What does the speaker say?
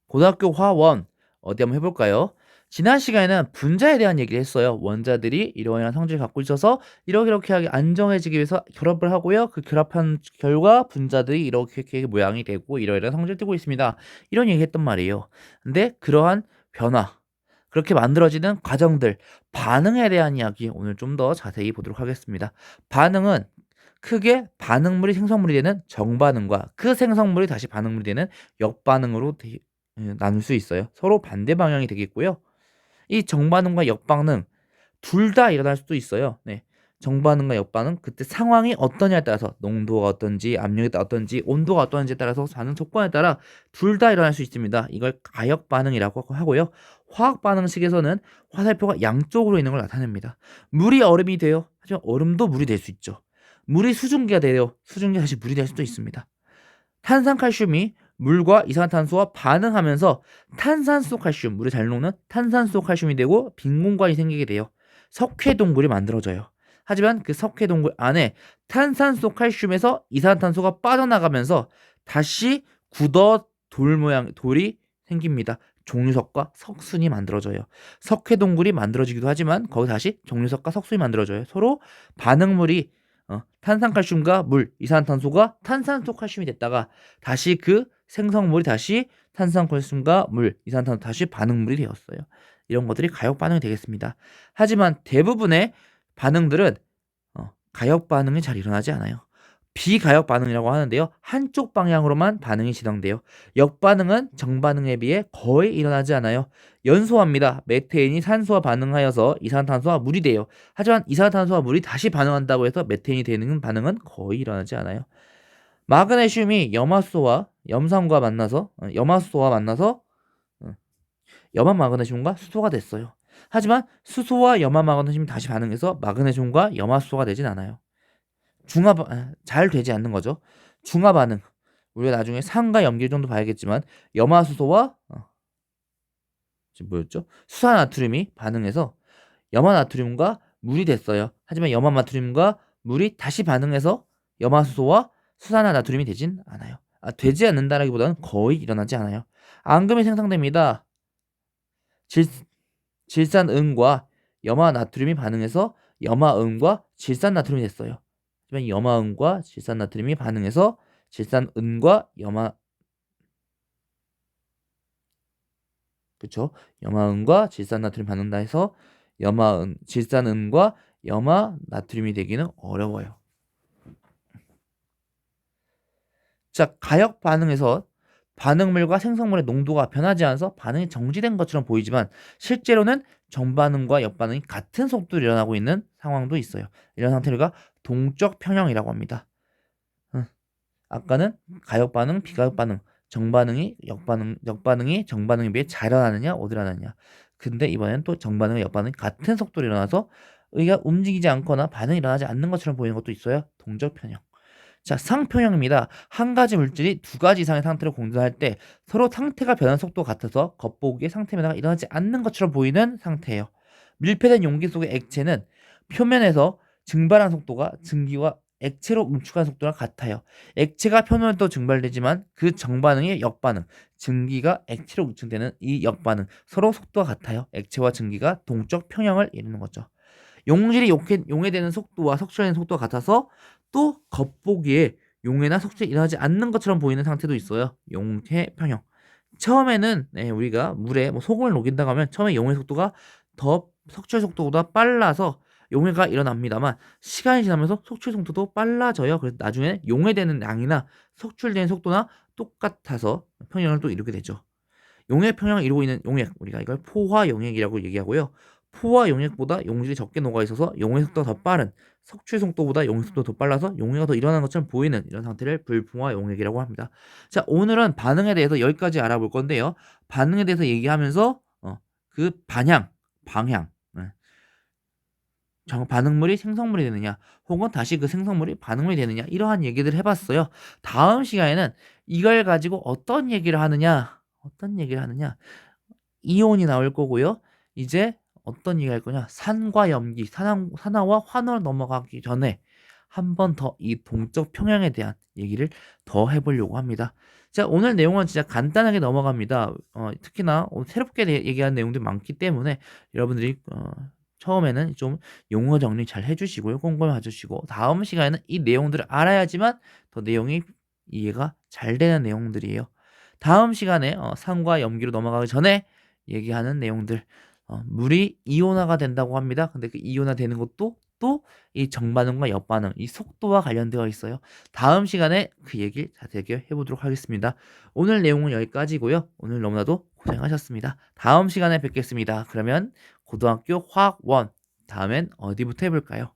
고등학교 화원 어디 한번 해볼까요? 지난 시간에는 분자에 대한 얘기를 했어요. 원자들이 이러한 성질을 갖고 있어서 이렇게 하게 안정해지기 위해서 결합을 하고요. 그 결합한 결과 분자들이 이렇게 모양이 되고 이러이러한 성질을 띠고 있습니다. 이런 얘기 했단 말이에요. 근데 그러한 변화, 그렇게 만들어지는 과정들, 반응에 대한 이야기 오늘 좀 더 자세히 보도록 하겠습니다. 반응은 크게 반응물이 생성물이 되는 정반응과 그 생성물이 다시 반응물이 되는 역반응으로 나눌 수 있어요. 서로 반대 방향이 되겠고요. 이 정반응과 역반응 둘 다 일어날 수도 있어요. 네. 정반응과 역반응 그때 상황이 어떠냐에 따라서 농도가 어떤지 압력이 어떤지 온도가 어떤지에 따라서 반응 조건에 따라 둘 다 일어날 수 있습니다. 이걸 가역 반응이라고 하고요. 화학 반응식에서는 화살표가 양쪽으로 있는 걸 나타냅니다. 물이 얼음이 돼요. 하지만 얼음도 물이 될 수 있죠. 물이 수증기가 돼요. 수증기가 다시 물이 될 수도 있습니다. 탄산칼슘이 물과 이산화탄소와 반응하면서 탄산소 칼슘, 물을 잘 녹는 탄산소 칼슘이 되고 빈 공간이 생기게 돼요. 석회동굴이 만들어져요. 하지만 그 석회동굴 안에 탄산소 칼슘에서 이산화탄소가 빠져나가면서 다시 굳어 돌 모양 돌이 생깁니다. 종유석과 석순이 만들어져요. 석회동굴이 만들어지기도 하지만 거기 다시 종유석과 석순이 만들어져요. 서로 반응물이 탄산칼슘과 물, 이산화탄소가 탄산소 칼슘이 됐다가 다시 그 생성물이 다시 탄산칼슘과 물, 이산화탄소 다시 반응물이 되었어요. 이런 것들이 가역 반응이 되겠습니다. 하지만 대부분의 반응들은 가역 반응이 잘 일어나지 않아요. 비가역 반응이라고 하는데요. 한쪽 방향으로만 반응이 진행돼요. 역반응은 정반응에 비해 거의 일어나지 않아요. 연소합니다. 메테인이 산소와 반응하여서 이산화탄소와 물이 돼요. 하지만 이산화탄소와 물이 다시 반응한다고 해서 메테인이 되는 반응은 거의 일어나지 않아요. 마그네슘이 염화수소와 염산과 만나서 염화 마그네슘과 수소가 됐어요. 하지만 수소와 염화 마그네슘이 다시 반응해서 마그네슘과 염화수소가 되진 않아요. 잘 되지 않는 거죠. 중화 반응. 우리가 나중에 산과 염기 정도 봐야겠지만 염화수소와 지금 뭐였죠? 수산나트륨이 반응해서 염화나트륨과 물이 됐어요. 하지만 염화나트륨과 물이 다시 반응해서 염화수소와 수산화나트륨이 되진 않아요. 되지 않는다라기보다는 거의 일어나지 않아요. 앙금이 생성됩니다. 질산은과 염화나트륨이 반응해서 염화은과 질산나트륨이 됐어요. 하지만 염화은과 질산나트륨이 반응해서 질산은과 그쵸? 염화은과 질산나트륨 반응다 해서 질산은과 염화나트륨이 되기는 어려워요. 자, 가역 반응에서 반응물과 생성물의 농도가 변하지 않아서 반응이 정지된 것처럼 보이지만 실제로는 정반응과 역반응이 같은 속도로 일어나고 있는 상황도 있어요. 이런 상태를 우리가 동적 평형이라고 합니다. 아까는 가역 반응, 비가역 반응, 역반응이 정반응에 비해 잘 일어나느냐, 어디 일어나느냐. 근데 이번엔 또 정반응과 역반응이 같은 속도로 일어나서 의가 움직이지 않거나 반응이 일어나지 않는 것처럼 보이는 것도 있어요. 동적 평형. 자, 상평형입니다. 한 가지 물질이 두 가지 이상의 상태로 공존할 때 서로 상태가 변하는 속도가 같아서 겉보기에 상태 변화가 일어나지 않는 것처럼 보이는 상태예요. 밀폐된 용기 속의 액체는 표면에서 증발한 속도가 증기와 액체로 응축하는 속도랑 같아요. 액체가 표면으로 증발되지만 그 정반응의 역반응, 증기가 액체로 응축되는 이 역반응 서로 속도가 같아요. 액체와 증기가 동적 평형을 이루는 거죠. 용질이 용해되는 속도와 석출되는 속도가 같아서 또 겉보기에 용해나 석출이 일어나지 않는 것처럼 보이는 상태도 있어요. 용해 평형. 처음에는 우리가 물에 소금을 녹인다고 하면 처음에 용해 속도가 더 석출 속도보다 빨라서 용해가 일어납니다만 시간이 지나면서 석출 속도도 빨라져요. 그래서 나중에 용해되는 양이나 석출되는 속도나 똑같아서 평형을 또 이루게 되죠. 용액 평형을 이루고 있는 용액, 우리가 이걸 포화 용액이라고 얘기하고요. 포화 용액보다 용질이 적게 녹아 있어서 용의 속도가 더 빠른, 석출 속도보다 용의 속도가 더 빨라서 용해가 더 일어나는 것처럼 보이는 이런 상태를 불풍화 용액이라고 합니다. 자, 오늘은 반응에 대해서 여기까지 알아볼 건데요. 반응에 대해서 얘기하면서 그 방향, 반응물이 생성물이 되느냐, 혹은 다시 그 생성물이 반응물이 되느냐, 이러한 얘기들을 해봤어요. 다음 시간에는 이걸 가지고 어떤 얘기를 하느냐, 이온이 나올 거고요. 이제 어떤 얘기 할 거냐? 산과 염기, 산화와 환호를 넘어가기 전에 한 번 더 이 동적 평형에 대한 얘기를 더 해보려고 합니다. 자, 오늘 내용은 진짜 간단하게 넘어갑니다. 특히나 오늘 새롭게 얘기한 내용들이 많기 때문에 여러분들이 처음에는 좀 용어 정리 잘 해주시고요. 꼼꼼히 봐주시고 다음 시간에는 이 내용들을 알아야지만 더 내용이 이해가 잘 되는 내용들이에요. 다음 시간에 산과 염기로 넘어가기 전에 얘기하는 내용들, 물이 이온화가 된다고 합니다. 근데 그 이온화 되는 것도 또 이 정반응과 역반응, 이 속도와 관련되어 있어요. 다음 시간에 그 얘기를 자세하게 해보도록 하겠습니다. 오늘 내용은 여기까지고요. 오늘 너무나도 고생하셨습니다. 다음 시간에 뵙겠습니다. 그러면 고등학교 화학 1 다음엔 어디부터 해볼까요?